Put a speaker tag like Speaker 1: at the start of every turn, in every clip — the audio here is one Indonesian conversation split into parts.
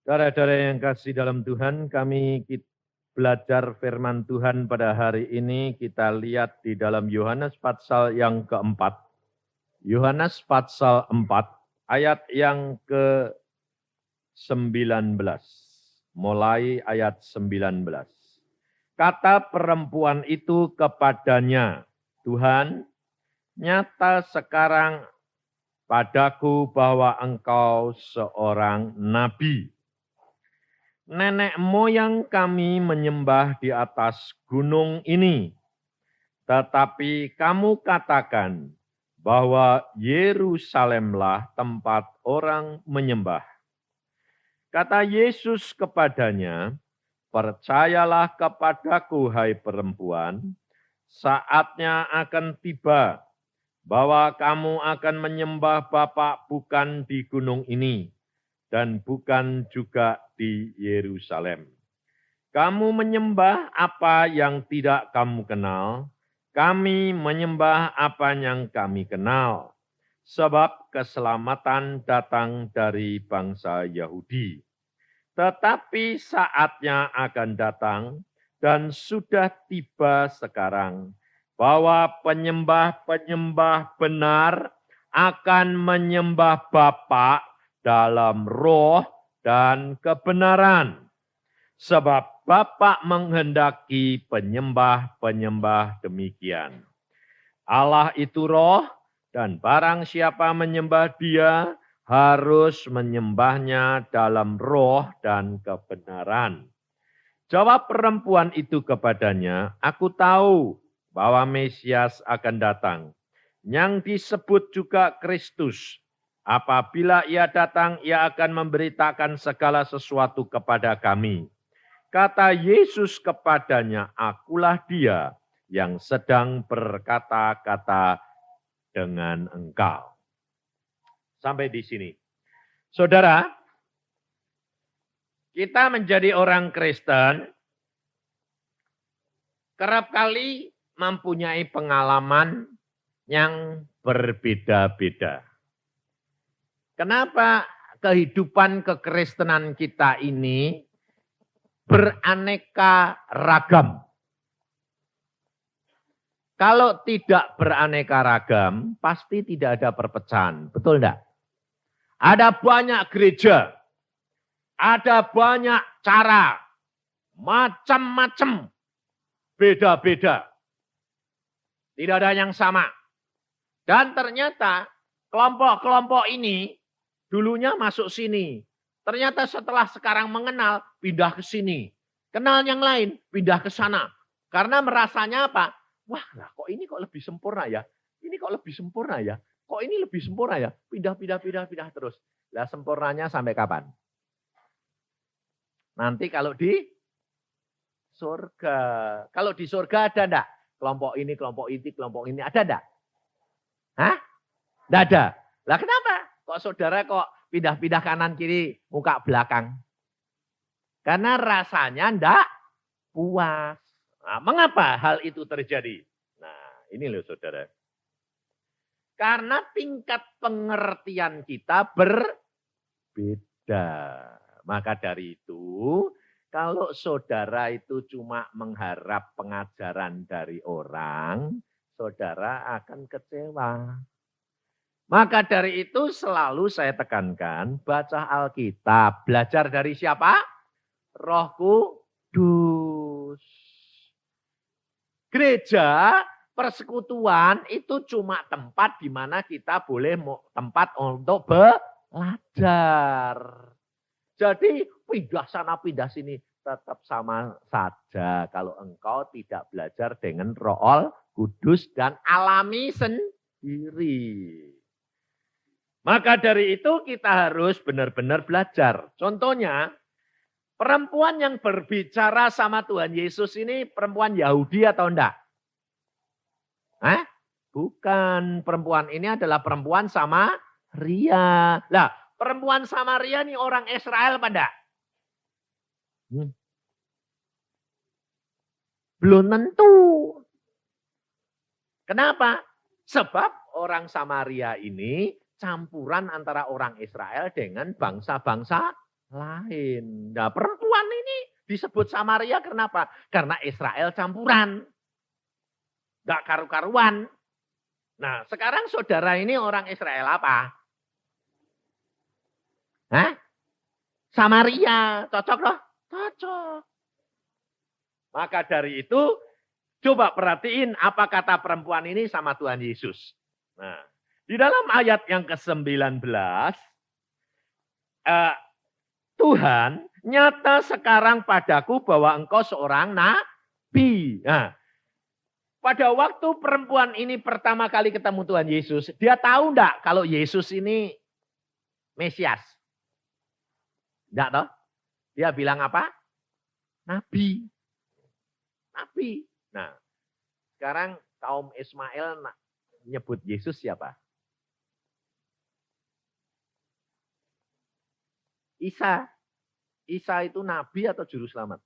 Speaker 1: Saudara-saudara yang kasih dalam Tuhan, kami belajar firman Tuhan pada hari ini. Kita lihat di dalam Yohanes pasal yang keempat. Yohanes pasal 4, ayat yang ke-19. Mulai ayat 19. Kata perempuan itu kepadanya, Tuhan, nyata sekarang padaku bahwa engkau seorang nabi. Nenek moyang kami menyembah di atas gunung ini. Tetapi kamu katakan bahwa Yerusalemlah tempat orang menyembah. Kata Yesus kepadanya, percayalah kepadaku hai perempuan, saatnya akan tiba bahwa kamu akan menyembah Bapa bukan di gunung ini, dan bukan juga di Yerusalem. Kamu menyembah apa yang tidak kamu kenal, kami menyembah apa yang kami kenal, sebab keselamatan datang dari bangsa Yahudi. Tetapi saatnya akan datang, dan sudah tiba sekarang, bahwa penyembah-penyembah benar akan menyembah Bapa dalam roh dan kebenaran. Sebab Bapa menghendaki penyembah-penyembah demikian. Allah itu roh, dan barang siapa menyembah Dia harus menyembahnya dalam roh dan kebenaran. Jawab perempuan itu kepadanya, aku tahu bahwa Mesias akan datang, yang disebut juga Kristus. Apabila ia datang, ia akan memberitakan segala sesuatu kepada kami. Kata Yesus kepadanya, akulah dia yang sedang berkata-kata dengan engkau. Sampai di sini. Saudara, kita menjadi orang Kristen, kerap kali mempunyai pengalaman yang berbeda-beda. Kenapa kehidupan kekristenan kita ini beraneka ragam? Kalau tidak beraneka ragam, pasti tidak ada perpecahan. Betul enggak? Ada banyak gereja, ada banyak cara, macam-macam, beda-beda. Tidak ada yang sama. Dan ternyata kelompok-kelompok ini dulunya masuk sini. Ternyata setelah sekarang mengenal, pindah ke sini. Kenal yang lain, pindah ke sana. Karena merasanya apa? Wah, lah kok ini kok lebih sempurna ya? Ini kok lebih sempurna ya? Kok ini lebih sempurna ya? Pindah terus. Lah sempurnanya sampai kapan? Nanti kalau di surga. Kalau di surga ada enggak? Kelompok ini, ada enggak? Hah? Enggak ada. Lah kenapa? Kok saudara kok pindah-pindah kanan kiri, muka belakang? Karena rasanya enggak puas. Nah, mengapa hal itu terjadi? Nah, ini loh saudara. Karena tingkat pengertian kita berbeda. Maka dari itu, kalau saudara itu cuma mengharap pengajaran dari orang, saudara akan kecewa. Maka dari itu selalu saya tekankan, baca Alkitab. Belajar dari siapa? Roh Kudus. Gereja, persekutuan itu cuma tempat di mana kita boleh tempat untuk belajar. Jadi pindah sana pindah sini tetap sama saja kalau engkau tidak belajar dengan Roh Kudus dan alami sendiri. Maka dari itu kita harus benar-benar belajar. Contohnya, perempuan yang berbicara sama Tuhan Yesus ini perempuan Yahudi atau enggak? Bukan. Perempuan ini adalah perempuan Samaria. Lah, perempuan Samaria ini orang Israel apa enggak? Belum tentu. Kenapa? Sebab orang Samaria ini campuran antara orang Israel dengan bangsa-bangsa lain. Nah, perempuan ini disebut Samaria kenapa? Karena Israel campuran. Enggak karu-karuan. Nah, sekarang saudara ini orang Israel apa? Hah? Samaria. Cocok loh? Cocok. Maka dari itu, coba perhatiin apa kata perempuan ini sama Tuhan Yesus. Nah, di dalam ayat yang ke-19, Tuhan, nyata sekarang padaku bahwa engkau seorang nabi. Nah, pada waktu perempuan ini pertama kali ketemu Tuhan Yesus, dia tahu enggak kalau Yesus ini Mesias? Enggak toh? Dia bilang apa? Nabi. Nabi. Nah, sekarang kaum Ismail nyebut Yesus siapa? Isa. Isa itu nabi atau juru selamat?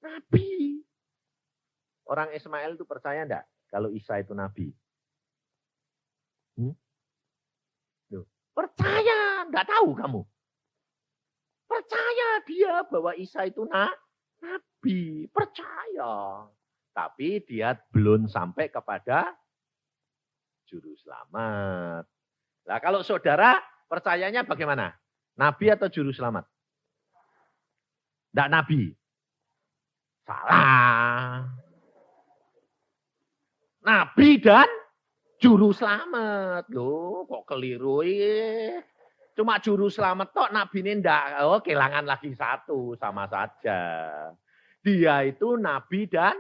Speaker 1: Nabi. Orang Ismail itu percaya enggak kalau Isa itu nabi? Percaya, enggak tahu kamu. Percaya dia bahwa Isa itu nabi, percaya. Tapi dia belum sampai kepada juru selamat. Nah, kalau saudara percayanya bagaimana? Nabi atau juru selamat? Enggak nabi. Salah. Nabi dan juru selamat. Loh, kok keliru ya? Cuma juru selamat tok, nabi ini enggak. Oh, kehilangan lagi satu, sama saja. Dia itu nabi dan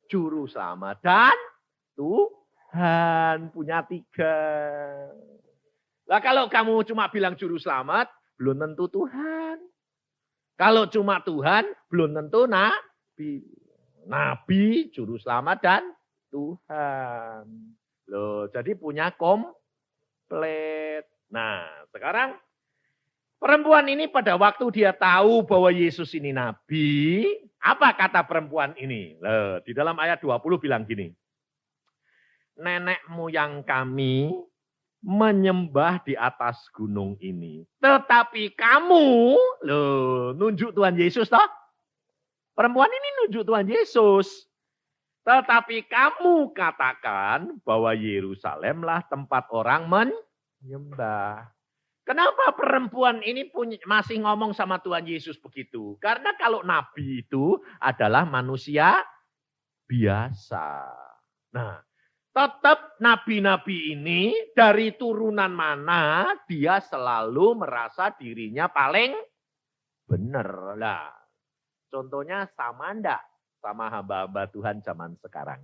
Speaker 1: juru selamat. Dan Tuhan punya 3. Lah kalau kamu cuma bilang juru selamat, belum tentu Tuhan. Kalau cuma Tuhan, belum tentu nabi. Nabi, juru selamat, dan Tuhan. Loh, jadi punya komplit. Nah, sekarang perempuan ini pada waktu dia tahu bahwa Yesus ini nabi, apa kata perempuan ini? Loh, di dalam ayat 20 bilang gini. Nenek moyang kami menyembah di atas gunung ini. Tetapi kamu, loh, nunjuk Tuhan Yesus toh? Perempuan ini nunjuk Tuhan Yesus. Tetapi kamu katakan bahwa Yerusalemlah tempat orang menyembah. Kenapa perempuan ini masih ngomong sama Tuhan Yesus begitu? Karena kalau nabi itu adalah manusia biasa. Nah, tetap nabi-nabi ini dari turunan mana dia selalu merasa dirinya paling benar. Lah, contohnya sama enggak sama hamba-hamba Tuhan zaman sekarang?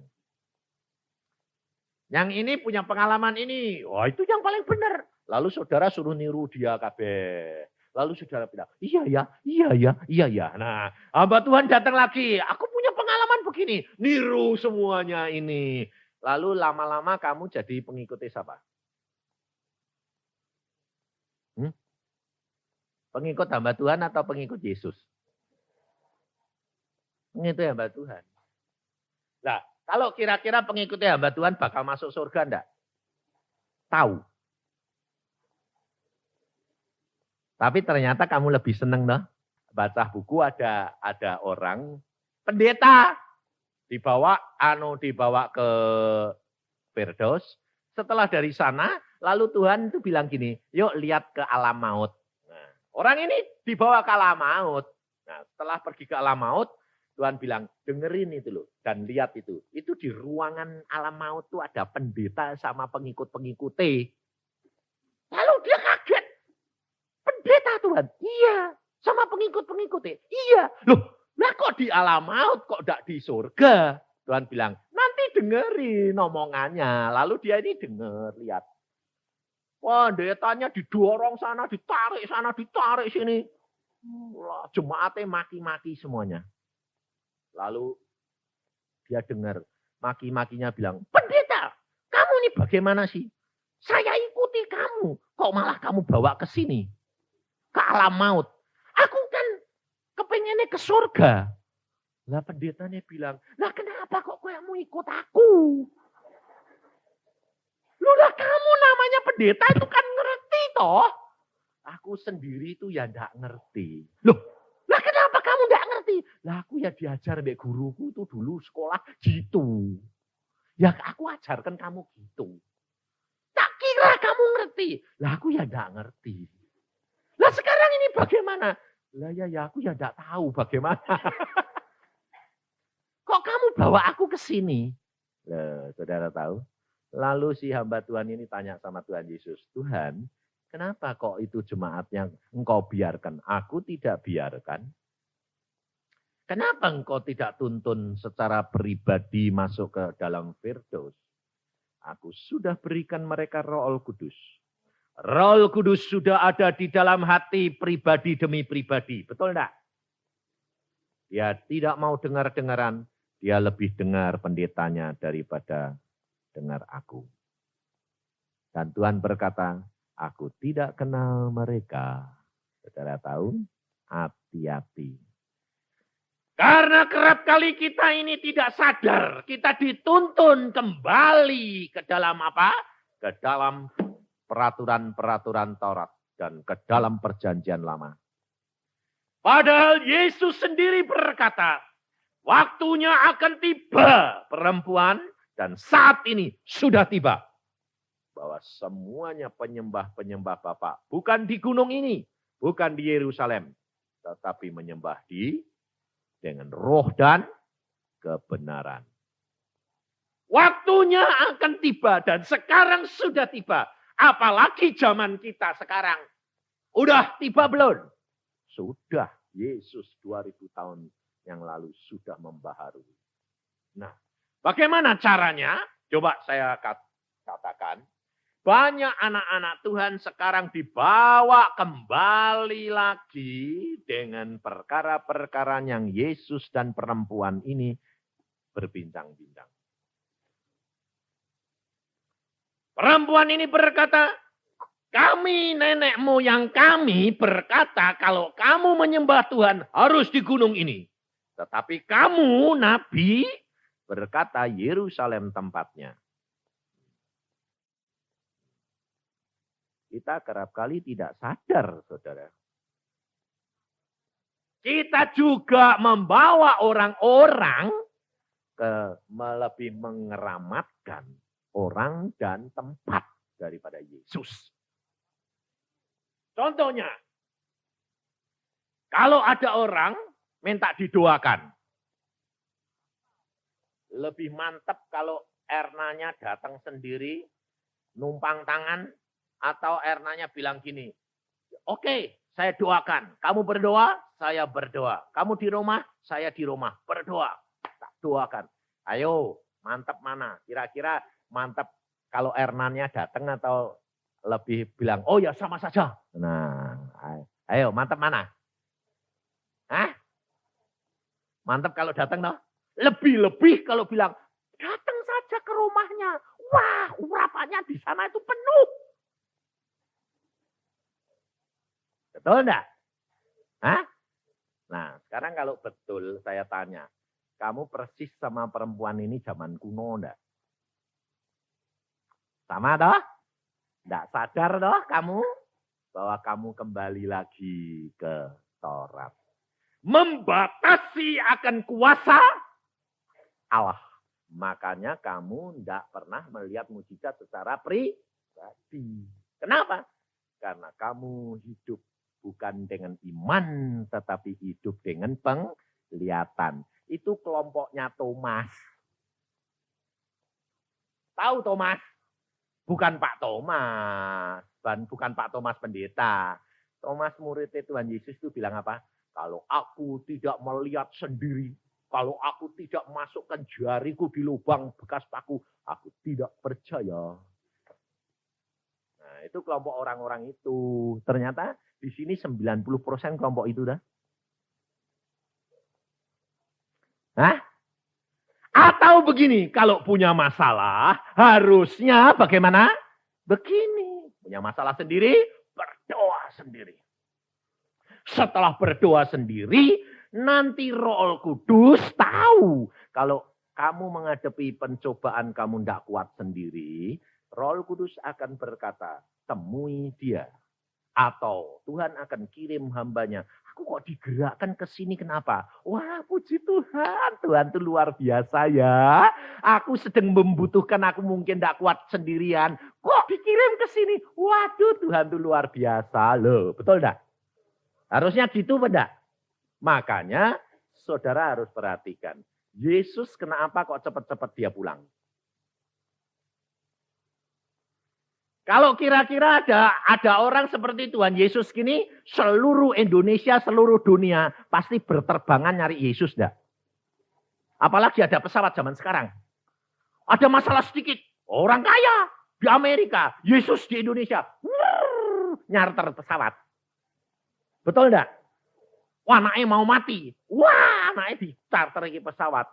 Speaker 1: Yang ini punya pengalaman ini, wah itu yang paling benar. Lalu saudara suruh niru dia kabeh. Lalu saudara bilang, iya ya, iya ya, iya ya. Nah, hamba Tuhan datang lagi, aku punya pengalaman begini. Niru semuanya ini. Lalu lama-lama kamu jadi pengikutnya siapa? Pengikut hamba Tuhan atau pengikut Yesus? Pengikut hamba Tuhan. Nah, kalau kira-kira pengikutnya hamba Tuhan bakal masuk surga enggak? Tahu. Tapi ternyata kamu lebih seneng loh. Baca buku ada orang pendeta dibawa ke Firdaus. Setelah dari sana, lalu Tuhan itu bilang gini, yuk lihat ke alam maut. Nah, orang ini dibawa ke alam maut. Nah, setelah pergi ke alam maut, Tuhan bilang, dengerin itu loh, dan lihat itu. Itu di ruangan alam maut tuh ada pendeta sama pengikut-pengikutnya. Lalu dia kaget. Pendeta Tuhan? Iya. Sama pengikut-pengikutnya? Iya. Loh, nah kok di alam maut, kok enggak di surga? Tuhan bilang, nanti dengerin omongannya. Lalu dia ini denger, lihat. Wah, pendetanya didorong sana, ditarik sini. Wah, jemaatnya maki-maki semuanya. Lalu dia dengar, maki-makinya bilang, pendeta, kamu ini bagaimana sih? Saya ikuti kamu, kok malah kamu bawa ke sini? Ke alam maut. Aku kan kepengennya ke surga. Lah pendetanya bilang, lah kenapa kok kamu ikut aku? Lu lah kamu namanya pendeta itu kan ngerti toh. aku sendiri itu ya enggak ngerti. Loh, lah kenapa kamu enggak ngerti? Lah aku ya diajar mbak guruku itu dulu sekolah gitu. Ya aku ajarkan kamu gitu. Tak kira kamu ngerti. Lah aku ya enggak ngerti. Lah sekarang ini bagaimana? Lah ya aku ya enggak tahu bagaimana. Kok kamu bawa aku ke sini? Loh, saudara tahu? Lalu si hamba Tuhan ini tanya sama Tuhan Yesus, Tuhan, kenapa kok itu jemaatnya engkau biarkan? Aku tidak biarkan. Kenapa engkau tidak tuntun secara pribadi masuk ke dalam Firdaus? Aku sudah berikan mereka Roh Kudus. Roh Kudus sudah ada di dalam hati pribadi demi pribadi. Betul enggak? Dia tidak mau dengar-dengaran. Dia lebih dengar pendetanya daripada dengar aku. Dan Tuhan berkata, aku tidak kenal mereka. Saudara tahu? Hati-hati. Karena kerap kali kita ini tidak sadar. Kita dituntun kembali ke dalam apa? Ke dalam peraturan-peraturan Taurat. Dan ke dalam perjanjian lama. Padahal Yesus sendiri berkata, waktunya akan tiba perempuan. Dan saat ini sudah tiba. Bahwa semuanya penyembah-penyembah Bapa. Bukan di gunung ini. Bukan di Yerusalem. Tetapi menyembah dengan roh dan kebenaran. Waktunya akan tiba. Dan sekarang sudah tiba. Apalagi zaman kita sekarang. Udah tiba belum? Sudah. Yesus 2000 tahun yang lalu sudah membaharui. Nah. Bagaimana caranya? Coba saya katakan. Banyak anak-anak Tuhan sekarang dibawa kembali lagi dengan perkara-perkara yang Yesus dan perempuan ini berbincang-bincang. Perempuan ini berkata, kami nenek moyang kami berkata kalau kamu menyembah Tuhan harus di gunung ini. Tetapi kamu nabi berkata Yerusalem tempatnya. Kita kerap kali tidak sadar, saudara. Kita juga membawa orang-orang lebih mengeramatkan orang dan tempat daripada Yesus. Contohnya, kalau ada orang minta didoakan. Lebih mantap kalau Ernanya datang sendiri, numpang tangan, atau Ernanya bilang gini, oke, saya doakan. Kamu berdoa, saya berdoa. Kamu di rumah, saya di rumah. Berdoa, tak doakan. Ayo, mantap mana? Kira-kira mantap kalau Ernanya datang atau lebih bilang, oh ya sama saja. Nah, ayo mantap mana? Hah? Mantap kalau datang toh? Lebih-lebih kalau bilang, datang saja ke rumahnya. Wah, urapannya di sana itu penuh. Betul enggak? Hah? Nah, sekarang kalau betul saya tanya, kamu persis sama perempuan ini zaman kuno enggak? Sama toh? Enggak sadar toh kamu? Bahwa kamu kembali lagi ke Taurat. Membatasi akan kuasa Allah. Makanya kamu tidak pernah melihat mujizat secara pribadi. Kenapa? Karena kamu hidup bukan dengan iman, tetapi hidup dengan penglihatan. Itu kelompoknya Thomas. Tahu Thomas? Bukan Pak Thomas. Bukan Pak Thomas pendeta. Thomas muridnya Tuhan Yesus itu bilang apa? Kalau aku tidak melihat sendiri, kalau aku tidak masukkan jariku di lubang bekas paku, aku tidak percaya. Nah, itu kelompok orang-orang itu. Ternyata di sini 90% kelompok itu dah. Hah? Atau begini, kalau punya masalah, harusnya bagaimana? Begini, punya masalah sendiri, berdoa sendiri. Setelah berdoa sendiri, nanti Roh Kudus tahu. Kalau kamu menghadapi pencobaan kamu tidak kuat sendiri, Roh Kudus akan berkata, temui dia. Atau Tuhan akan kirim hambanya. Aku kok digerakkan ke sini kenapa? Wah puji Tuhan. Tuhan itu luar biasa ya. Aku sedang membutuhkan, aku mungkin tidak kuat sendirian. Kok dikirim ke sini? Waduh Tuhan itu luar biasa loh. Betul enggak? Harusnya gitu enggak? Makanya saudara harus perhatikan. Yesus kenapa kok cepat-cepat dia pulang? Kalau kira-kira ada orang seperti Tuhan Yesus gini, seluruh Indonesia, seluruh dunia pasti berterbangan nyari Yesus enggak? Apalagi ada pesawat zaman sekarang. Ada masalah sedikit, orang kaya di Amerika, Yesus di Indonesia, nyarter pesawat. Betul enggak? Wah, anaknya mau mati. Wah, anaknya di-charter pesawat.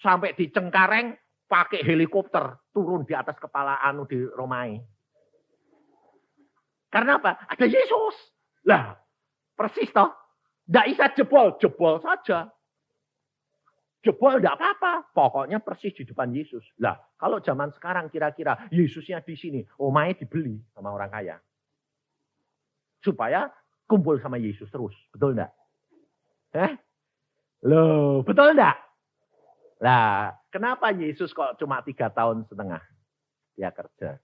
Speaker 1: Sampai di Cengkareng, pakai helikopter turun di atas kepala di Romai. Karena apa? Ada Yesus. Lah, persis toh. Tidak bisa jebol saja. Jebol tidak apa-apa. Pokoknya persis di depan Yesus. Lah, kalau zaman sekarang kira-kira Yesusnya di sini, Omai dibeli sama orang kaya. Supaya kumpul sama Yesus terus. Betul enggak? Loh, betul enggak? Lah, kenapa Yesus kok cuma 3,5 tahun dia kerja?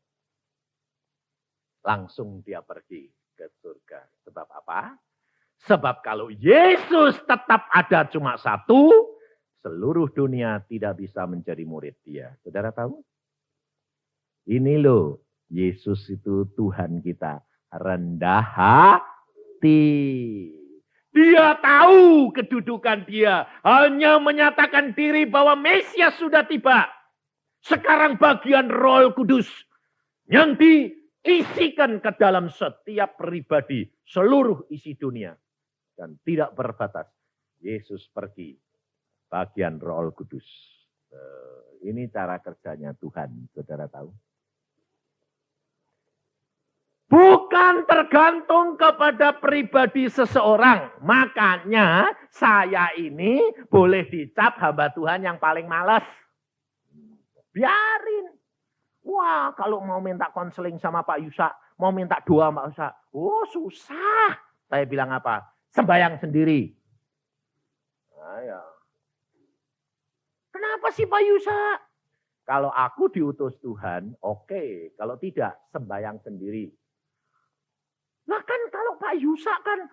Speaker 1: Langsung dia pergi ke surga. Sebab apa? Sebab kalau Yesus tetap ada cuma satu, seluruh dunia tidak bisa menjadi murid dia. Saudara tahu? Ini loh, Yesus itu Tuhan kita. Rendah hati. Dia tahu kedudukan dia. Hanya menyatakan diri bahwa Mesias sudah tiba. Sekarang bagian Roh Kudus yang diisikan ke dalam setiap pribadi. Seluruh isi dunia. Dan tidak berbatas. Yesus pergi. Bagian Roh Kudus. Ini cara kerjanya Tuhan. Saudara tahu? Bukan tergantung kepada pribadi seseorang. Makanya saya ini boleh dicap hamba Tuhan yang paling malas. Biarin. Wah, kalau mau minta konseling sama Pak Yusa, mau minta doa Pak Yusa, oh susah. Saya bilang apa? Sembayang sendiri. Nah, ya. Kenapa sih Pak Yusa? Kalau aku diutus Tuhan, oke. Kalau tidak, sembayang sendiri. Nah kan kalau Pak Yusa kan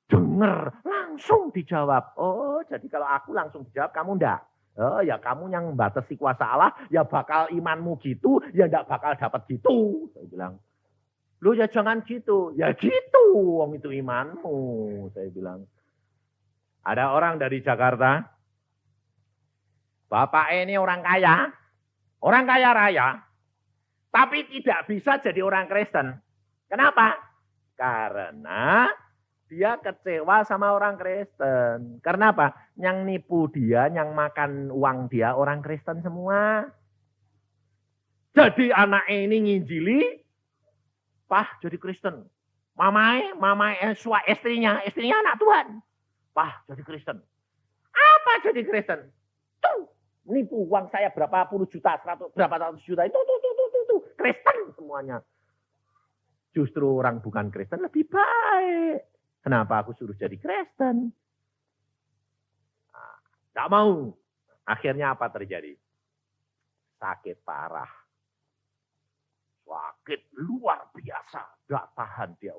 Speaker 1: dengar, langsung dijawab. Oh jadi kalau aku langsung dijawab, kamu enggak. Oh ya kamu yang membatasi kuasa Allah, ya bakal imanmu gitu, ya enggak bakal dapat gitu. Saya bilang, lu ya jangan gitu. Ya gitu, wong itu imanmu. Saya bilang. Ada orang dari Jakarta, bapak ini orang kaya raya, tapi tidak bisa jadi orang Kristen. Kenapa? Karena dia kecewa sama orang Kristen. Karena apa? Yang nipu dia, yang makan uang dia orang Kristen semua. Jadi anak ini nginjili, Pah jadi Kristen. Mamai istrinya anak Tuhan. Pah jadi Kristen. Apa jadi Kristen? Tuh, nipu uang saya berapa puluh juta, berapa ratus juta. Itu. Kristen semuanya. Justru orang bukan Kristen lebih baik. Kenapa aku suruh jadi Kristen? Nah, gak mau. Akhirnya apa terjadi? Sakit parah. Sakit luar biasa. Gak tahan dia.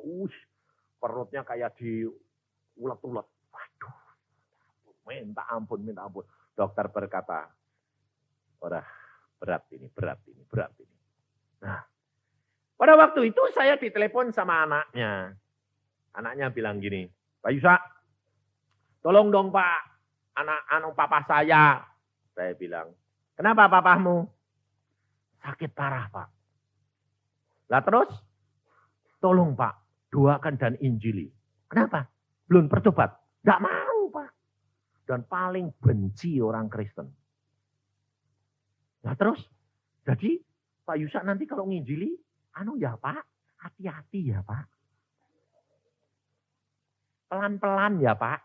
Speaker 1: Perutnya kayak diulet-ulet. Waduh. Minta ampun. Dokter berkata, berat ini. Nah, pada waktu itu saya ditelepon sama anaknya. Anaknya bilang gini, Pak Yusa, tolong dong Pak, papa saya. Saya bilang, kenapa papamu? Sakit parah Pak. Lah terus, tolong Pak, doakan dan injili. Kenapa? Belum bertobat. Tidak mau Pak. Dan paling benci orang Kristen. Nah terus, jadi Pak Yusa nanti kalau nginjili, ya Pak, hati-hati ya Pak. Pelan-pelan ya Pak.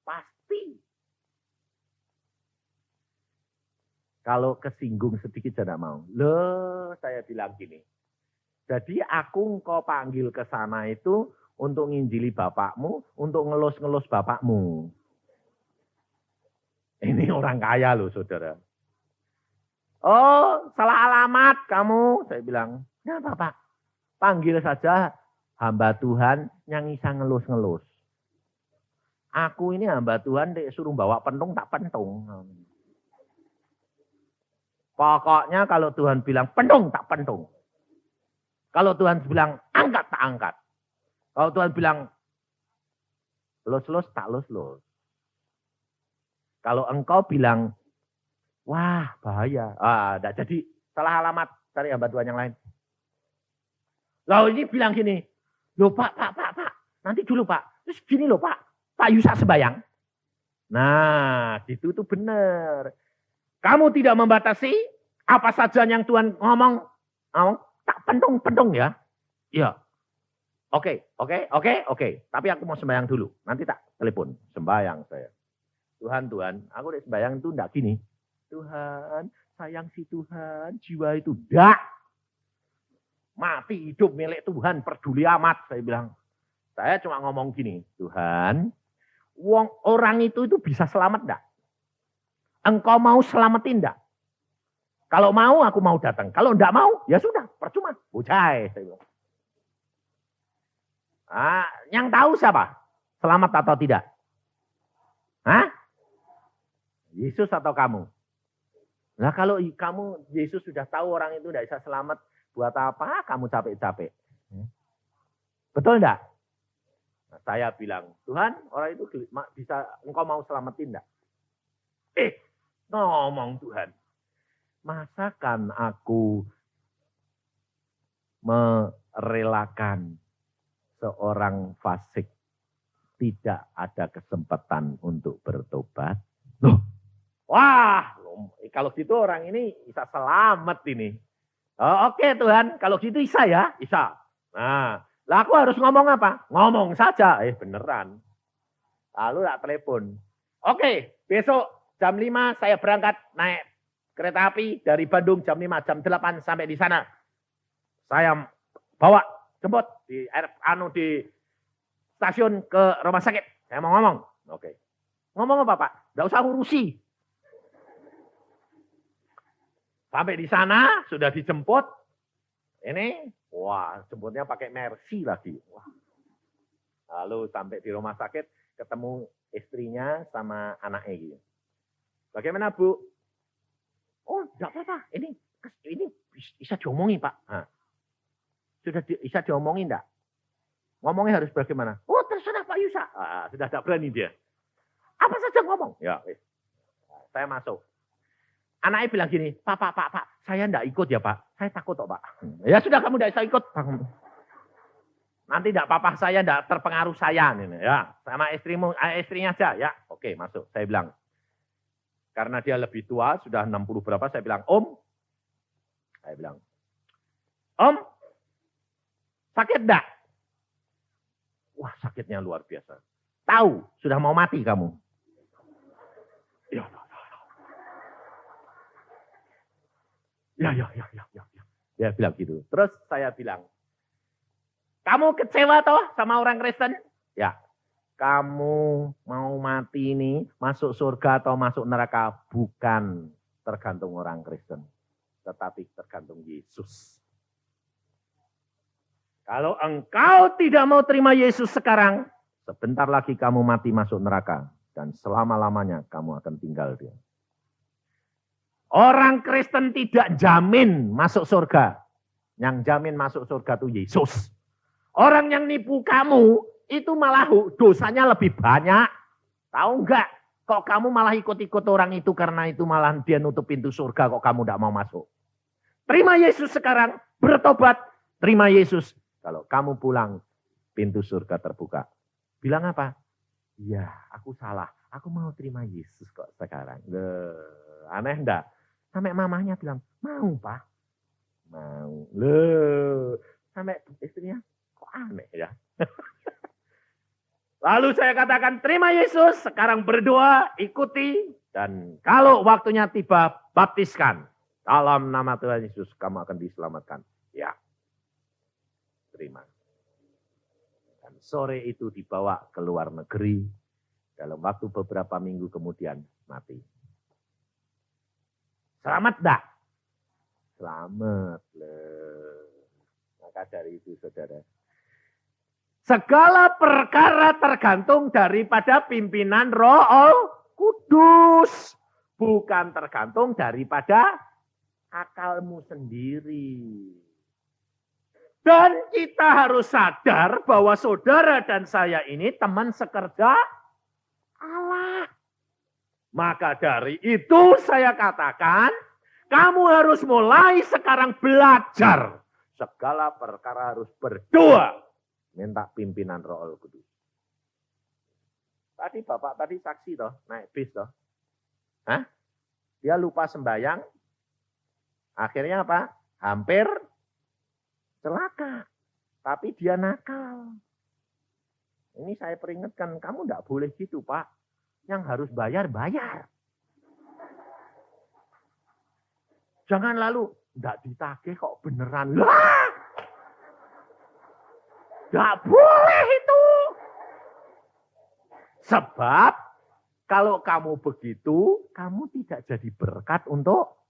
Speaker 1: Pasti. Kalau kesinggung sedikit saya tidak mau. Loh, saya bilang gini. Jadi aku engkau panggil ke sana itu untuk nginjili bapakmu, untuk ngelus-ngelus bapakmu. Ini orang kaya loh saudara. Oh, salah alamat kamu. Saya bilang, ya Bapak, panggil saja hamba Tuhan yang bisa ngelus-ngelus. Aku ini hamba Tuhan suruh bawa pentung tak pentung. Pokoknya kalau Tuhan bilang pentung tak pentung. Kalau Tuhan bilang angkat tak angkat. Kalau Tuhan bilang los-los tak los-los. Kalau engkau bilang wah bahaya. Enggak jadi salah alamat cari hamba Tuhan yang lain. Lalu ini bilang gini. Loh Pak. Nanti dulu Pak. Terus gini loh Pak. Pak Yusak sembayang. Nah gitu tuh benar. Kamu tidak membatasi apa saja yang Tuhan ngomong. Tak pentung ya. Iya. Oke. Tapi aku mau sembahyang dulu. Nanti tak telepon. Sembahyang saya. Tuhan. Aku udah sembahyang itu enggak gini. Tuhan, sayang si Tuhan. Jiwa itu enggak. Mati hidup milik Tuhan. Peduli amat. Saya bilang. Saya cuma ngomong gini. Tuhan, orang itu bisa selamat enggak? Engkau mau selamatin enggak? Kalau mau, aku mau datang. Kalau enggak mau, ya sudah, percuma. Bocai, saya bilang. Yang tahu siapa? Selamat atau tidak? Hah? Yesus atau kamu? Nah kalau kamu, Yesus sudah tahu orang itu tidak bisa selamat, buat apa kamu capek-capek? Betul enggak? Nah, saya bilang, Tuhan, orang itu bisa, engkau mau selamatin enggak? Ngomong Tuhan. Masakan aku merelakan seorang fasik tidak ada kesempatan untuk bertobat? Loh, wah, kalau gitu orang ini bisa selamat ini. Oke Tuhan, kalau gitu bisa ya? Bisa. Nah, lah aku harus ngomong apa? Ngomong saja. Beneran. Lalu tak telepon. Oke, besok jam 5 saya berangkat naik kereta api dari Bandung jam 5, jam 8 sampai di sana. Saya bawa jemput di stasiun ke rumah sakit. Saya mau ngomong. Oke. Ngomong apa Pak? Enggak usah urusi. Sampai di sana sudah dijemput. Ini, wah, jemputnya pakai Mercy lagi. Wah. Lalu sampai di rumah sakit ketemu istrinya sama anaknya gitu. Bagaimana Bu? Oh, enggak apa-apa. Ini bisa diomongin, Pak. Nah, sudah bisa diomongin enggak? Ngomongnya harus bagaimana? Oh, terserah Pak Yusak. Sudah tidak berani dia. Apa saja ngomong. Ya, saya masuk. Anaknya bilang gini, Pak, saya enggak ikut ya, Pak. Saya takut kok, Pak. Ya sudah, kamu enggak bisa ikut. Nanti enggak apa-apa, saya enggak terpengaruh saya. Ya, sama istrinya aja. Ya, oke, masuk. Saya bilang, karena dia lebih tua, sudah 60 berapa, saya bilang, Om. Saya bilang, Om, sakit enggak? Wah, sakitnya luar biasa. Tahu, sudah mau mati kamu. Ya. Dia bilang gitu. Terus saya bilang, kamu kecewa toh sama orang Kristen? Ya. Kamu mau mati ini, masuk surga atau masuk neraka, bukan tergantung orang Kristen. Tetapi tergantung Yesus. Kalau engkau tidak mau terima Yesus sekarang, sebentar lagi kamu mati masuk neraka. Dan selama-lamanya kamu akan tinggal dia. Orang Kristen tidak jamin masuk surga. Yang jamin masuk surga itu Yesus. Orang yang nipu kamu, itu malah dosanya lebih banyak. Tahu enggak? Kok kamu malah ikut-ikut orang itu karena itu malah dia nutup pintu surga kok kamu enggak mau masuk. Terima Yesus sekarang, bertobat, terima Yesus. Kalau kamu pulang, pintu surga terbuka. Bilang apa? Ya, aku salah. Aku mau terima Yesus kok sekarang. Aneh enggak? Sampai mamahnya bilang, mau Pak. Mau. Sampai istrinya, kok aneh ya? Lalu saya katakan, terima Yesus, sekarang berdoa, ikuti. Dan kalau waktunya tiba, baptiskan. Dalam nama Tuhan Yesus, kamu akan diselamatkan. Ya. diterima. Dan sore itu dibawa ke luar negeri, dalam waktu beberapa minggu kemudian mati. Selamat enggak? Selamat. Maka dari itu saudara, segala perkara tergantung daripada pimpinan Roh Kudus. Bukan tergantung daripada akalmu sendiri. Dan kita harus sadar bahwa saudara dan saya ini teman sekerja Allah. Maka dari itu saya katakan, kamu harus mulai sekarang belajar. Segala perkara harus berdoa. Minta pimpinan Roh Kudus. Tadi Bapak tadi saksi toh, naik bis toh. Hah? Dia lupa sembahyang. Akhirnya apa? Hampir celaka. Tapi dia nakal. Ini saya peringatkan, kamu enggak boleh gitu Pak. Yang harus bayar, bayar. Jangan lalu, enggak ditagih kok beneran. Lah! Enggak boleh itu. Sebab, kalau kamu begitu, kamu tidak jadi berkat untuk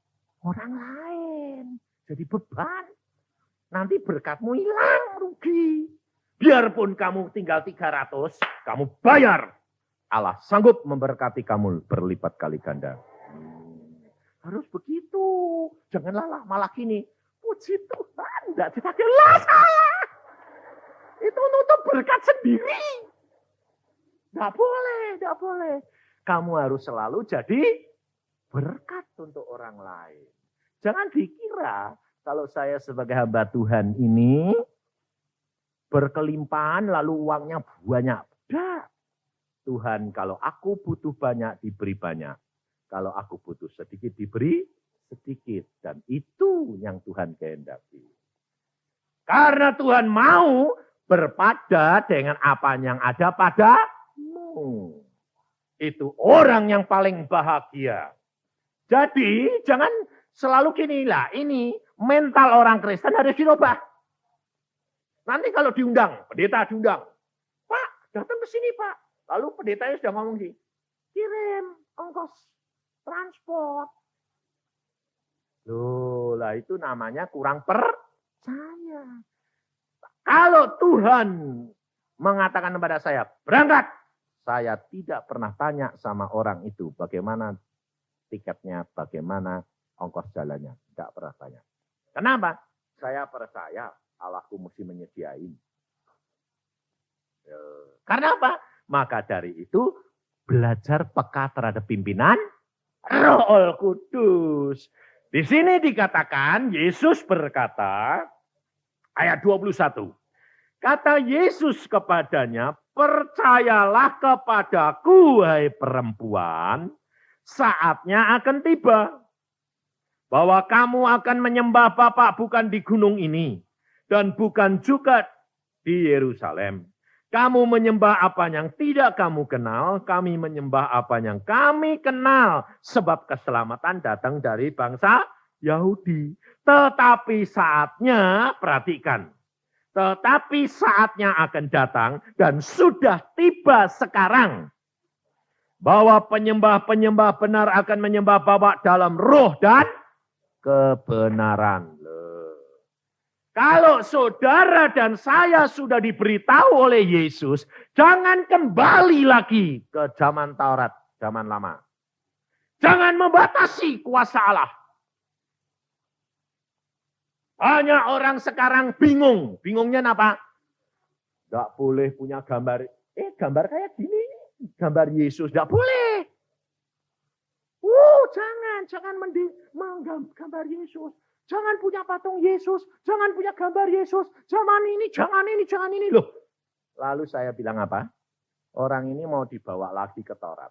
Speaker 1: orang lain. Jadi beban. Nanti berkatmu hilang, rugi. Biarpun kamu tinggal 300, kamu bayar. Allah sanggup memberkati kamu berlipat kali ganda. Harus begitu. Jangan malah gini. Puji Tuhan, enggak ditagih lah saya. Itu nutup berkat sendiri. Enggak boleh, enggak boleh. Kamu harus selalu jadi berkat untuk orang lain. Jangan dikira kalau saya sebagai hamba Tuhan ini berkelimpahan lalu uangnya banyak. Enggak. Tuhan, kalau aku butuh banyak, diberi banyak. Kalau aku butuh sedikit, diberi sedikit. Dan itu yang Tuhan kehendaki. Karena Tuhan mau berpada dengan apa yang ada padamu. Itu orang yang paling bahagia. Jadi, jangan selalu gini lah. Ini mental orang Kristen harus dirubah. Nanti kalau diundang, pendeta diundang. Pak, datang ke sini Pak. Lalu pendetanya sudah ngomong gini, kirim ongkos transport. Loh, lah itu namanya kurang percaya. Kalau Tuhan mengatakan kepada saya, berangkat. Saya tidak pernah tanya sama orang itu bagaimana tiketnya, bagaimana ongkos jalannya. Tidak pernah tanya. Kenapa? Saya percaya Allahku mesti menyediain. Karena apa? Maka dari itu, belajar peka terhadap pimpinan Roh Kudus. Di sini dikatakan, Yesus berkata, ayat 21. Kata Yesus kepadanya, percayalah kepadaku, hai perempuan, saatnya akan tiba. Bahwa kamu akan menyembah Bapa bukan di gunung ini, dan bukan juga di Yerusalem. Kamu menyembah apa yang tidak kamu kenal, kami menyembah apa yang kami kenal. Sebab keselamatan datang dari bangsa Yahudi. Tetapi saatnya, perhatikan. Tetapi saatnya akan datang dan sudah tiba sekarang. Bahwa penyembah-penyembah benar akan menyembah Bapa dalam roh dan kebenaran. Kalau saudara dan saya sudah diberitahu oleh Yesus, jangan kembali lagi ke zaman Taurat, zaman lama. Jangan membatasi kuasa Allah. Banyak orang sekarang bingung. Bingungnya apa? Tidak boleh punya gambar. Gambar kayak gini. Gambar Yesus. Tidak boleh. Jangan menggambar Yesus. Jangan punya patung Yesus. Jangan punya gambar Yesus. Jangan ini. Loh. Lalu saya bilang apa? Orang ini mau dibawa lagi ke Taurat.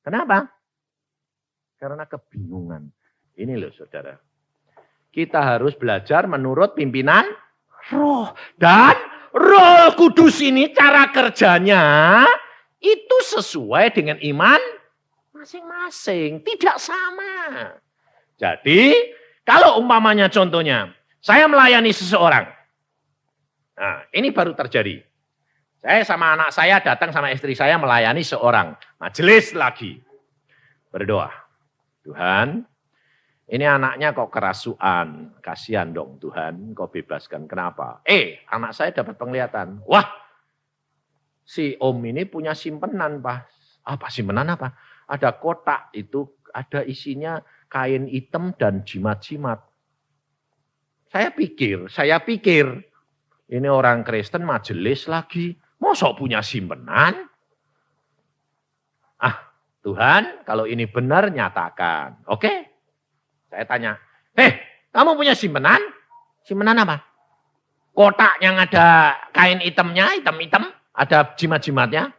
Speaker 1: Kenapa? Karena kebingungan. Ini loh saudara. Kita harus belajar menurut pimpinan roh. Dan Roh Kudus ini cara kerjanya itu sesuai dengan iman masing-masing. Tidak sama. Jadi kalau umpamanya contohnya, Saya melayani seseorang. Nah, ini baru terjadi. Saya sama anak saya datang sama istri saya melayani seorang. Majelis lagi. Berdoa. Tuhan, ini anaknya kok kerasukan. Kasihan dong Tuhan, kau bebaskan. Kenapa? Anak saya dapat penglihatan. Wah, si om ini punya simpenan, Pak. Apa simpenan apa? Ada kotak itu, ada isinya kain hitam dan jimat-jimat. Saya pikir, ini orang Kristen majelis lagi. Masa punya simpenan? Tuhan, kalau ini benar nyatakan. Oke? Saya tanya, kamu punya simpenan? Simpenan apa? Kotak yang ada kain hitamnya, hitam-hitam, ada jimat-jimatnya.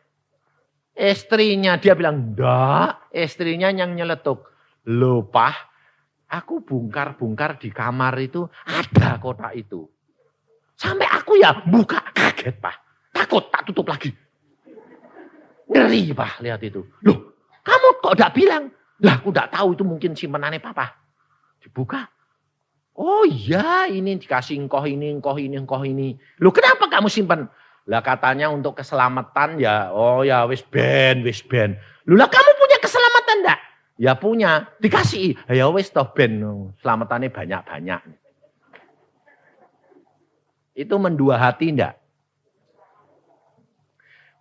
Speaker 1: Istrinya, dia bilang, enggak. Istrinya yang nyeletuk. Loh, Pak, aku bongkar-bongkar di kamar itu, ada kotak itu. Sampai aku ya buka, kaget, Pak. Takut, tak tutup lagi. Ngeri, Pak, lihat itu. Loh, kamu kok enggak bilang? Lah, aku enggak tahu itu mungkin simpenannya Papa. Dibuka. Oh iya, ini dikasih engkoh ini. Loh, kenapa kamu simpan? Lah katanya untuk keselamatan ya. Oh ya, wis ben. Loh, lah kamu punya keselamatan enggak? Ya punya, dikasih. Ya wis toh ben, selamatannya banyak-banyak. Itu mendua hati enggak?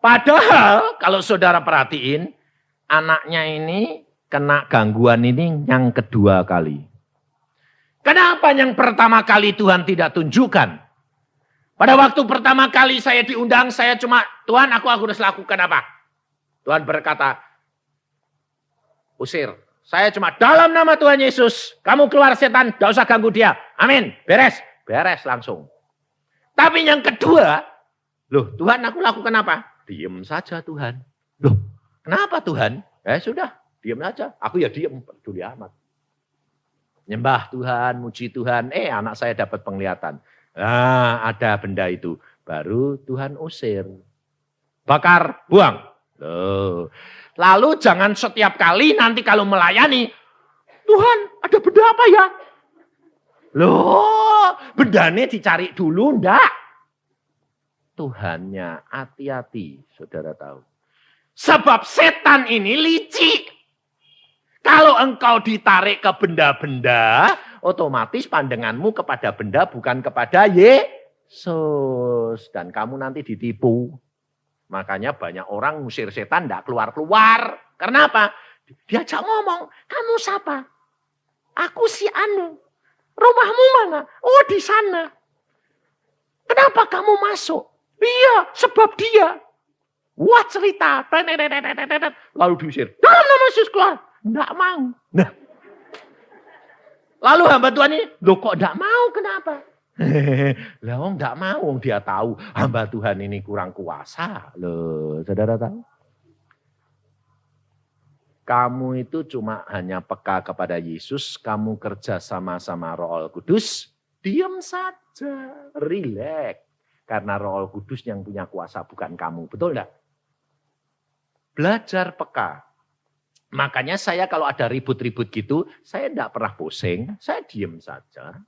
Speaker 1: Padahal kalau saudara perhatiin, anaknya ini kena gangguan ini yang kedua kali. Kenapa yang pertama kali Tuhan tidak tunjukkan? Pada waktu pertama kali saya diundang, saya cuma, Tuhan aku harus lakukan apa? Tuhan berkata, usir. Saya cuma dalam nama Tuhan Yesus, kamu keluar setan, gak usah ganggu dia. Amin, beres langsung. Tapi yang kedua, loh Tuhan aku lakukan apa? Diam saja Tuhan. Loh, kenapa Tuhan? Sudah, diam saja. Aku ya diam, peduli amat. Nyembah Tuhan, muji Tuhan. Anak saya dapat penglihatan. Ada benda itu. Baru Tuhan usir. Bakar, buang. Loh. Lalu jangan setiap kali nanti kalau melayani. Tuhan, ada benda apa ya? Loh, bendanya dicari dulu, enggak. Tuhannya, hati-hati, saudara tahu. Sebab setan ini licik. Kalau engkau ditarik ke benda-benda, otomatis pandanganmu kepada benda bukan kepada Yesus. Dan kamu nanti ditipu. Makanya banyak orang ngusir setan tidak keluar-keluar. Kenapa? Diajak ngomong, kamu siapa? Aku si Anu. Rumahmu mana? Oh di sana. Kenapa kamu masuk? Iya, sebab dia. Wah cerita. Lalu diusir. Dalam nama Yesus keluar. Enggak mau. Nah. Lalu hamba Tuhan ini, loh kok enggak mau, kenapa? Lah wong enggak mau, dia tahu hamba Tuhan ini kurang kuasa. Loh, saudara tahu? Kamu itu cuma hanya peka kepada Yesus, kamu kerja sama-sama Roh Kudus, diam saja, rileks. Karena Roh Kudus yang punya kuasa bukan kamu, betul enggak? Belajar peka. Makanya saya kalau ada ribut-ribut gitu, saya enggak pernah pusing, saya diam saja.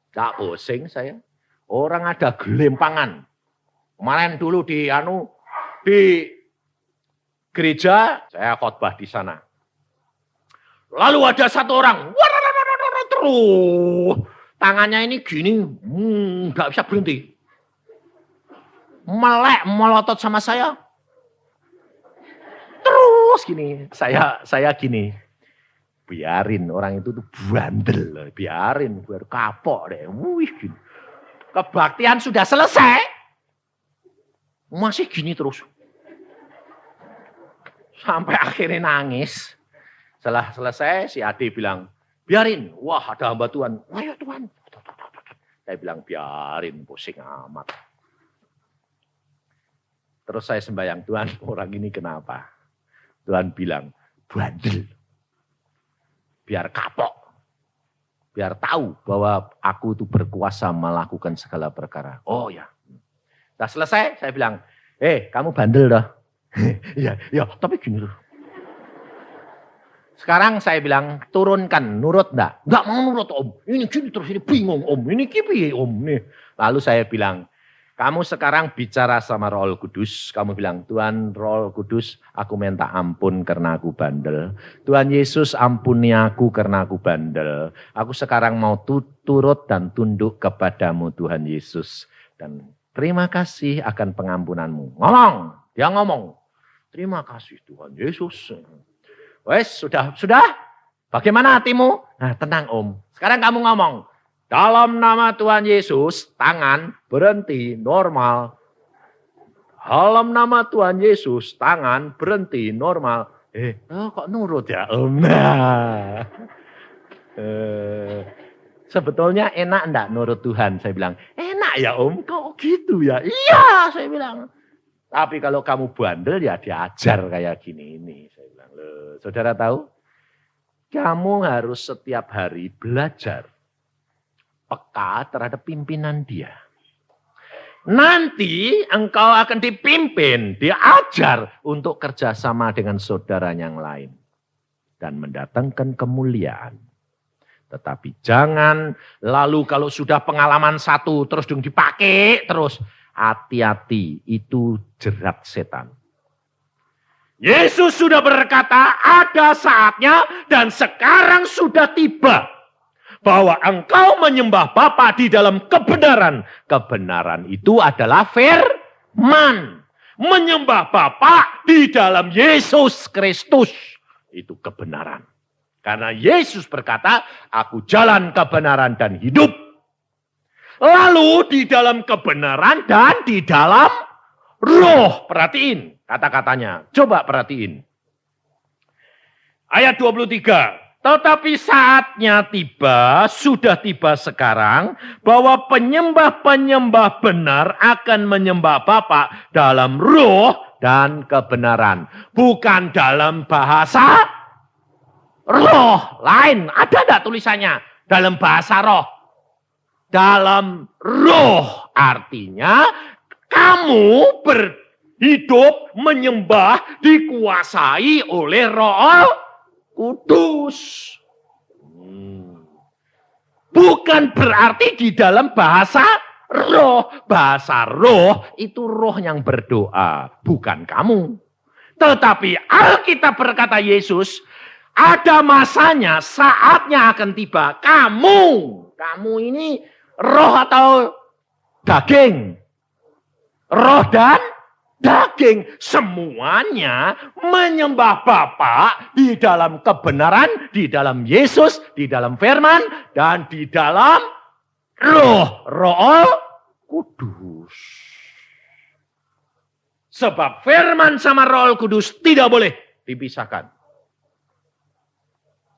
Speaker 1: Enggak pusing saya. Orang ada gelimpangan. Kemarin dulu di gereja, saya khotbah di sana. Lalu ada satu orang, terus tangannya ini gini, nggak bisa berhenti. Melek, melotot sama saya. Terus gini, saya gini. Biarin orang itu tuh bandel, biarin, biar kapok deh. Wih, gini. Kebaktian sudah selesai, masih gini terus. Sampai akhirnya nangis. Setelah selesai, si Ade bilang, biarin. Wah, ada hamba Tuhan. Ayo Tuhan. Saya bilang, biarin, pusing amat. Terus saya sembahyang, Tuhan, orang ini kenapa? Tuhan bilang, bandel. Biar kapok. Biar tahu bahwa aku itu berkuasa melakukan segala perkara. Oh ya. Setelah selesai, saya bilang, kamu bandel dah. Iya, tapi gini loh. Sekarang saya bilang, turunkan, nurut enggak? Enggak mau nurut om. Ini gini terus, ini bingung om. Ini kipi om. Nih. Lalu saya bilang, kamu sekarang bicara sama Roh Kudus. Kamu bilang, Tuhan Roh Kudus, aku minta ampun karena aku bandel. Tuhan Yesus, ampuni aku karena aku bandel. Aku sekarang mau turut dan tunduk kepadamu Tuhan Yesus. Dan terima kasih akan pengampunanmu. Ngomong, dia ngomong. Terima kasih Tuhan Yesus. Wes, sudah. Bagaimana hatimu? Nah, tenang om. Sekarang kamu ngomong. Dalam nama Tuhan Yesus, tangan berhenti normal. Dalam nama Tuhan Yesus, tangan berhenti normal. Kok nurut ya om? Nah. Sebetulnya enak enggak nurut Tuhan? Saya bilang, enak ya om, kok gitu ya? Iya, saya bilang. Tapi kalau kamu bandel ya diajar kayak gini ini. Saya bilang, loh, saudara tahu? Kamu harus setiap hari belajar peka terhadap pimpinan dia. Nanti engkau akan dipimpin, diajar untuk kerjasama dengan saudara yang lain. Dan mendatangkan kemuliaan. Tetapi jangan lalu kalau sudah pengalaman satu terus dipakai terus. Hati-hati, itu jerat setan. Yesus sudah berkata, ada saatnya dan sekarang sudah tiba. Bahwa engkau menyembah Bapa di dalam kebenaran. Kebenaran itu adalah firman. Menyembah Bapa di dalam Yesus Kristus. Itu kebenaran. Karena Yesus berkata, aku jalan kebenaran dan hidup. Lalu di dalam kebenaran dan di dalam roh. Perhatiin kata-katanya. Coba perhatiin. Ayat 23. Tetapi saatnya tiba, sudah tiba sekarang, bahwa penyembah-penyembah benar akan menyembah Bapa dalam roh dan kebenaran. Bukan dalam bahasa roh lain. Ada enggak tulisannya? Dalam bahasa roh. Dalam roh artinya kamu berhidup, menyembah, dikuasai oleh Roh Kudus. Bukan berarti di dalam bahasa roh. Bahasa roh itu roh yang berdoa, bukan kamu. Tetapi Alkitab berkata Yesus, ada masanya, saatnya akan tiba. Kamu ini roh atau daging? Roh dan daging. Semuanya menyembah Bapa di dalam kebenaran, di dalam Yesus, di dalam firman, dan di dalam Roh Kudus. Sebab firman sama Roh Kudus tidak boleh dipisahkan.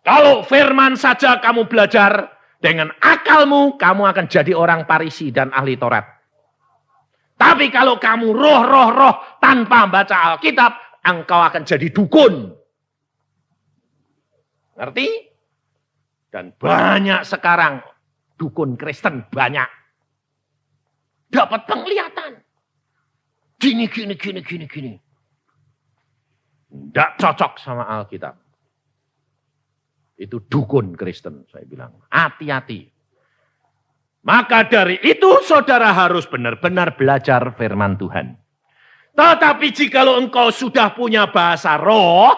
Speaker 1: Kalau firman saja kamu belajar, dengan akalmu, kamu akan jadi orang Farisi dan ahli Taurat. Tapi kalau kamu roh tanpa baca Alkitab, engkau akan jadi dukun. Ngerti? Dan banyak sekarang dukun Kristen, banyak. Dapat penglihatan. Gini. Tidak cocok sama Alkitab. Itu dukun Kristen, saya bilang. Hati-hati. Maka dari itu saudara harus benar-benar belajar firman Tuhan. Tetapi jikalau engkau sudah punya bahasa roh,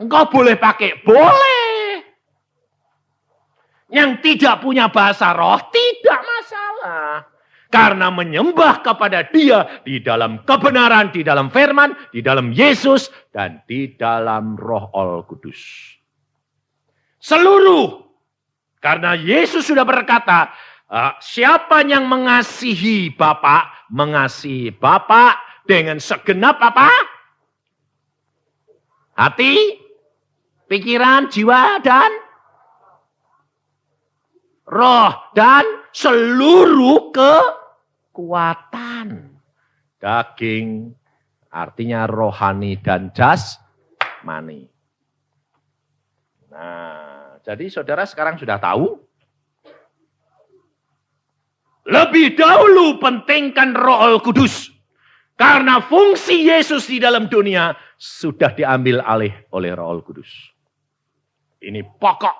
Speaker 1: engkau boleh pakai. Boleh. Yang tidak punya bahasa roh, tidak masalah. Karena menyembah kepada dia di dalam kebenaran, di dalam firman, di dalam Yesus, dan di dalam Roh Kudus. Seluruh. Karena Yesus sudah berkata, siapa yang mengasihi Bapa, mengasihi Bapa dengan segenap apa? Hati, pikiran, jiwa, dan roh. Dan seluruh kekuatan. Daging artinya rohani dan jasmani. Nah, jadi saudara sekarang sudah tahu. Lebih dahulu pentingkan Roh Kudus. Karena fungsi Yesus di dalam dunia sudah diambil alih oleh Roh Kudus.
Speaker 2: Ini pokok.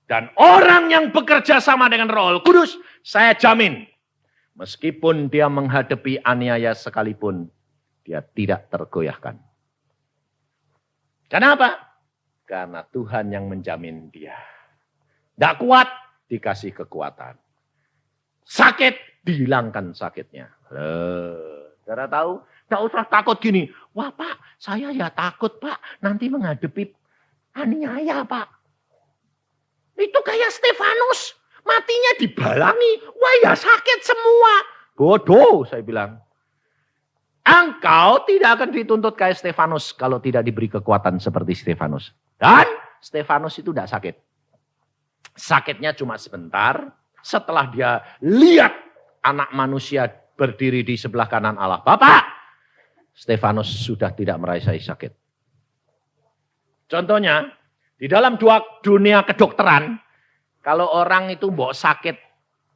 Speaker 2: Dan orang yang bekerja sama dengan Roh Kudus, saya jamin, meskipun dia menghadapi aniaya sekalipun, dia tidak tergoyahkan. Kenapa? Karena Tuhan yang menjamin dia. Tidak kuat, dikasih kekuatan. Sakit, dihilangkan sakitnya. Saudara tahu? Tidak usah takut gini. Wah Pak, saya ya takut Pak. Nanti menghadapi aniaya Pak. Itu kayak Stefanus. Matinya dibalangi. Wah ya sakit semua. Bodoh saya bilang. Engkau tidak akan dituntut kayak Stefanus kalau tidak diberi kekuatan seperti Stefanus. Dan Stefanus itu tidak sakit. Sakitnya cuma sebentar. Setelah dia lihat anak manusia berdiri di sebelah kanan Allah Bapa, Stefanus sudah tidak merasakan sakit. Contohnya, di dalam dunia kedokteran, kalau orang itu mbok sakit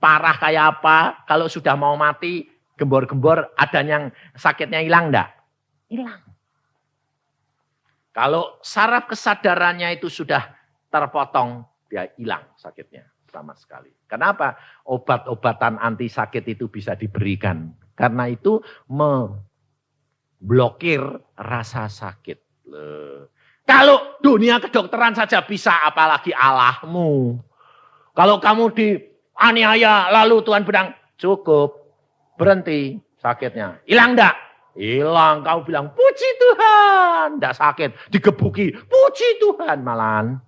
Speaker 2: parah kayak apa, kalau sudah mau mati, gembor-gembor, ada yang sakitnya hilang enggak? Hilang. Kalau saraf kesadarannya itu sudah terpotong, dia hilang sakitnya sama sekali. Kenapa? Obat-obatan anti sakit itu bisa diberikan. Karena itu memblokir rasa sakit. Kalau dunia kedokteran saja bisa, apalagi Allahmu. Kalau kamu dianiaya, lalu Tuhan bilang, cukup. Berhenti sakitnya. Hilang enggak? Hilang. Kau bilang, puji Tuhan. Enggak sakit. Digebuki. Puji Tuhan malahan.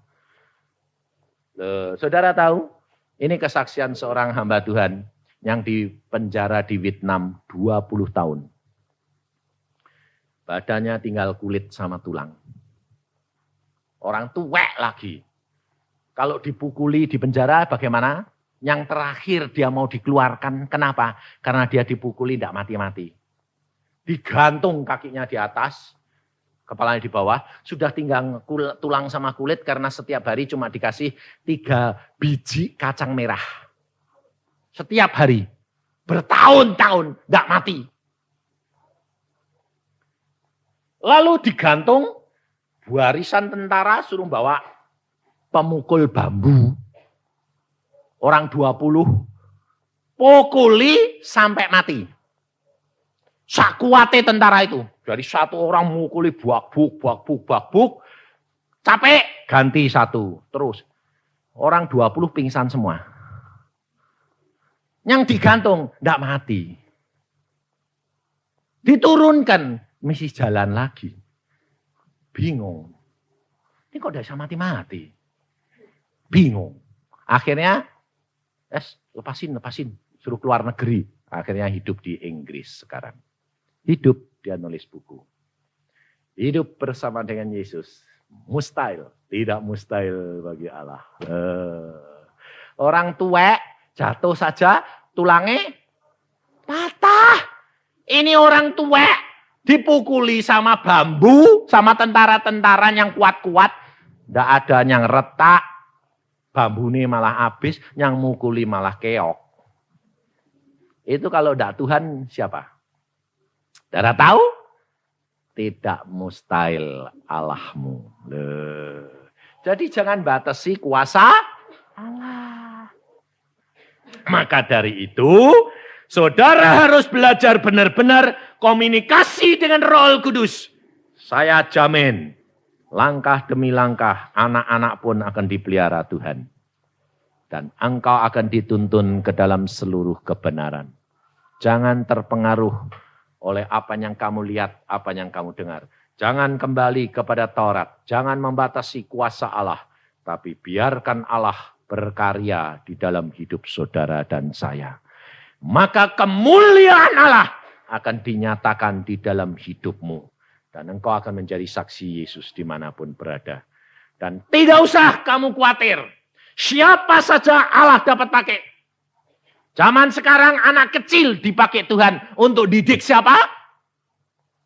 Speaker 2: Saudara tahu? Ini kesaksian seorang hamba Tuhan yang dipenjara di Vietnam 20 tahun. Badannya tinggal kulit sama tulang. Orang tuwek lagi. Kalau dipukuli di penjara bagaimana? Yang terakhir dia mau dikeluarkan. Kenapa? Karena dia dipukuli tidak mati-mati. Digantung kakinya di atas, kepalanya di bawah. Sudah tinggal tulang sama kulit karena setiap hari cuma dikasih 3 biji kacang merah. Setiap hari. Bertahun-tahun tidak mati. Lalu digantung, barisan tentara suruh bawa pemukul bambu. Orang 20 pukuli sampai mati. Sakuate tentara itu. Dari satu orang mukuli buak-buk. Capek, ganti satu. Terus. Orang 20 pingsan semua. Yang digantung, tidak mati. Diturunkan, mesti jalan lagi. Bingung. Ini kok tidak bisa mati-mati? Bingung. Akhirnya, lepasin. Suruh keluar negeri. Akhirnya hidup di Inggris sekarang. Hidup, dia nulis buku. Hidup bersama dengan Yesus. Mustahil. Tidak mustahil bagi Allah. Orang tua jatuh saja, tulangnya patah. Ini orang tua dipukuli sama bambu, sama tentara-tentara yang kuat-kuat. Tidak ada yang retak. Bambu ini malah habis, yang mukuli malah keok. Itu kalau tidak Tuhan siapa? Saudara tahu? Tidak mustahil Allahmu. Jadi jangan batasi kuasa Allah. Maka dari itu, saudara harus belajar benar-benar komunikasi dengan Roh Kudus. Saya jamin. Langkah demi langkah, anak-anak pun akan dipelihara Tuhan. Dan engkau akan dituntun ke dalam seluruh kebenaran. Jangan terpengaruh oleh apa yang kamu lihat, apa yang kamu dengar. Jangan kembali kepada Taurat. Jangan membatasi kuasa Allah. Tapi biarkan Allah berkarya di dalam hidup saudara dan saya. Maka kemuliaan Allah akan dinyatakan di dalam hidupmu. Dan engkau akan menjadi saksi Yesus dimanapun berada. Dan tidak usah kamu khawatir. Siapa saja Allah dapat pakai. Zaman sekarang anak kecil dipakai Tuhan untuk didik siapa?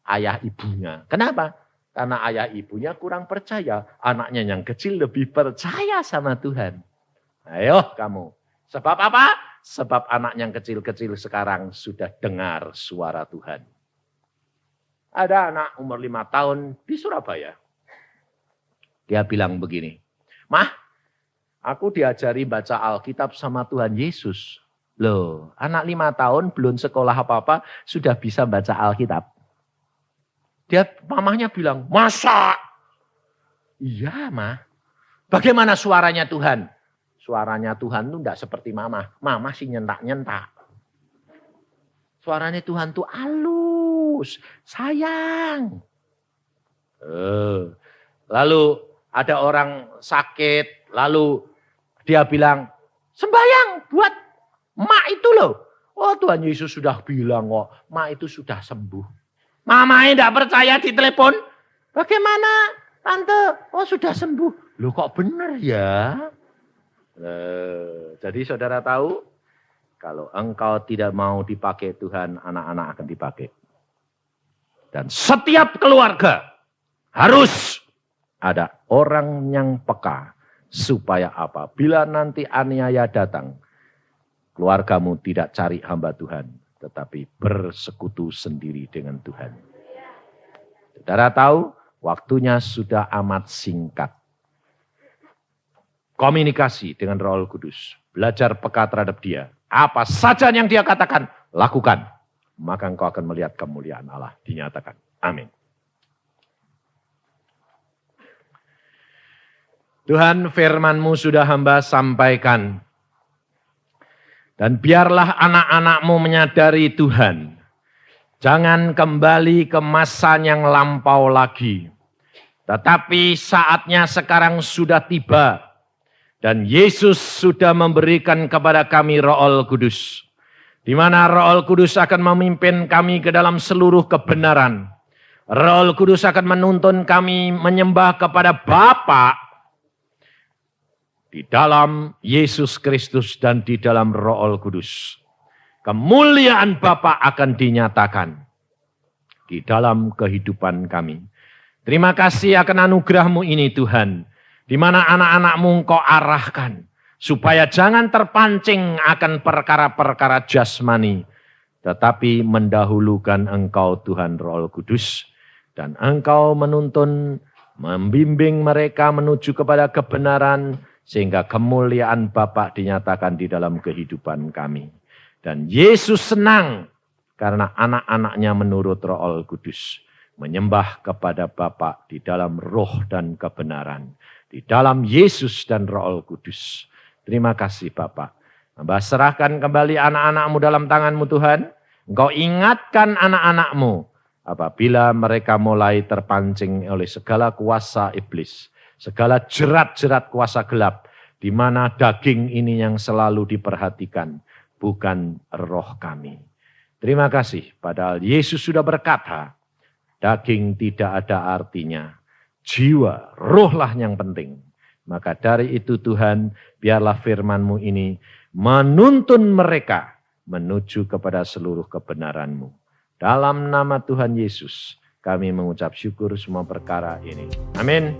Speaker 2: Ayah ibunya. Kenapa? Karena ayah ibunya kurang percaya. Anaknya yang kecil lebih percaya sama Tuhan. Ayo kamu. Sebab apa? Sebab anak yang kecil-kecil sekarang sudah dengar suara Tuhan. Ada anak umur 5 tahun di Surabaya. Dia bilang begini, Mah, aku diajari baca Alkitab sama Tuhan Yesus. Loh, anak 5 tahun belum sekolah apa-apa sudah bisa baca Alkitab. Mamahnya bilang, masa? Iya, Mah. Bagaimana suaranya Tuhan? Suaranya Tuhan itu enggak seperti Mama. Mama sih nyentak-nyentak. Suaranya Tuhan tuh halus, sayang. Lalu ada orang sakit, lalu dia bilang, sembayang buat mak itu loh. Oh, Tuhan Yesus sudah bilang kok, mak itu sudah sembuh. Mamanya tidak percaya di telepon. Bagaimana tante? Oh, sudah sembuh. Loh, kok benar ya? Jadi saudara tahu, kalau engkau tidak mau dipakai Tuhan, anak-anak akan dipakai. Dan setiap keluarga harus ada orang yang peka. Supaya apabila nanti aniaya datang, keluargamu tidak cari hamba Tuhan, tetapi bersekutu sendiri dengan Tuhan. Saudara tahu, waktunya sudah amat singkat. Komunikasi dengan Roh Kudus. Belajar peka terhadap dia. Apa saja yang dia katakan, lakukan. Maka engkau akan melihat kemuliaan Allah dinyatakan. Amin. Tuhan, firman-Mu sudah hamba sampaikan. Dan biarlah anak-anak-Mu menyadari Tuhan. Jangan kembali ke masa yang lampau lagi. Tetapi saatnya sekarang sudah tiba. Dan Yesus sudah memberikan kepada kami Roh Kudus. Di mana Roh Kudus akan memimpin kami ke dalam seluruh kebenaran. Roh Kudus akan menuntun kami menyembah kepada Bapa di dalam Yesus Kristus dan di dalam Roh Kudus. Kemuliaan Bapa akan dinyatakan di dalam kehidupan kami. Terima kasih akan anugerah-Mu ini Tuhan. Di mana anak-anak-Mu Engkau arahkan. Supaya jangan terpancing akan perkara-perkara jasmani. Tetapi mendahulukan Engkau Tuhan Roh Kudus. Dan Engkau menuntun, membimbing mereka menuju kepada kebenaran. Sehingga kemuliaan Bapa dinyatakan di dalam kehidupan kami. Dan Yesus senang karena anak-anaknya menurut Roh Kudus. Menyembah kepada Bapa di dalam roh dan kebenaran. Di dalam Yesus dan Roh Kudus. Terima kasih Bapak. Hamba serahkan kembali anak-anak-Mu dalam tangan-Mu Tuhan. Engkau ingatkan anak-anak-Mu. Apabila mereka mulai terpancing oleh segala kuasa iblis. Segala jerat-jerat kuasa gelap. Di mana daging ini yang selalu diperhatikan. Bukan roh kami. Terima kasih. Padahal Yesus sudah berkata. Daging tidak ada artinya. Jiwa, rohlah yang penting. Maka dari itu Tuhan, biarlah firman-Mu ini menuntun mereka menuju kepada seluruh kebenaran-Mu. Dalam nama Tuhan Yesus, kami mengucap syukur semua perkara ini. Amin.